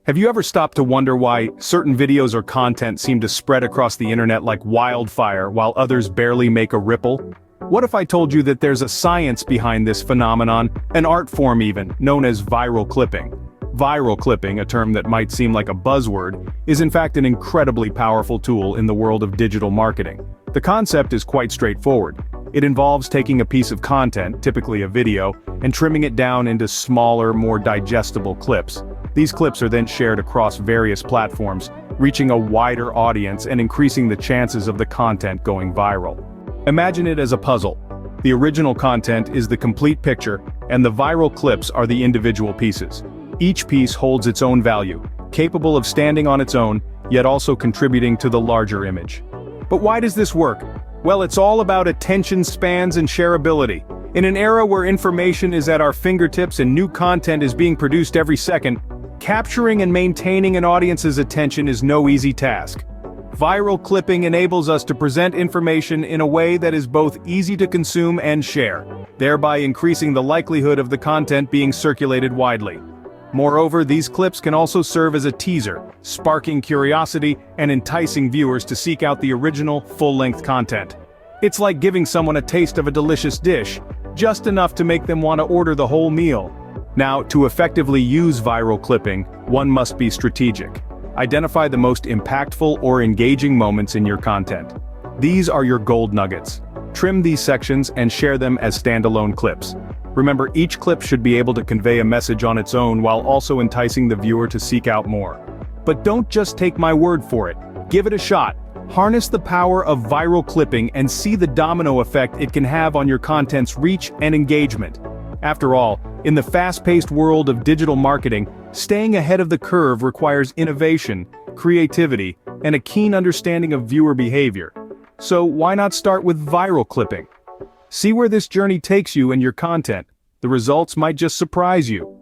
Have you ever stopped to wonder why certain videos or content seem to spread across the internet like wildfire while others barely make a ripple? What if I told you that there's a science behind this phenomenon, an art form even, known as viral clipping? Viral clipping, a term that might seem like a buzzword, is in fact an incredibly powerful tool in the world of digital marketing. The concept is quite straightforward. It involves taking a piece of content, typically a video, and trimming it down into smaller, more digestible clips. These clips are then shared across various platforms, reaching a wider audience and increasing the chances of the content going viral. Imagine it as a puzzle. The original content is the complete picture, and the viral clips are the individual pieces. Each piece holds its own value, capable of standing on its own, yet also contributing to the larger image. But why does this work? Well, it's all about attention spans and shareability. In an era where information is at our fingertips and new content is being produced every second, capturing and maintaining an audience's attention is no easy task. Viral clipping enables us to present information in a way that is both easy to consume and share, thereby increasing the likelihood of the content being circulated widely. Moreover, these clips can also serve as a teaser, sparking curiosity and enticing viewers to seek out the original, full-length content. It's like giving someone a taste of a delicious dish, just enough to make them want to order the whole meal. Now, to effectively use viral clipping, one must be strategic. Identify the most impactful or engaging moments in your content. These are your gold nuggets. Trim these sections and share them as standalone clips. Remember, each clip should be able to convey a message on its own while also enticing the viewer to seek out more. But don't just take my word for it. Give it a shot. Harness the power of viral clipping and see the domino effect it can have on your content's reach and engagement. After all, in the fast-paced world of digital marketing, staying ahead of the curve requires innovation, creativity, and a keen understanding of viewer behavior. So why not start with viral clipping? See where this journey takes you and your content. The results might just surprise you.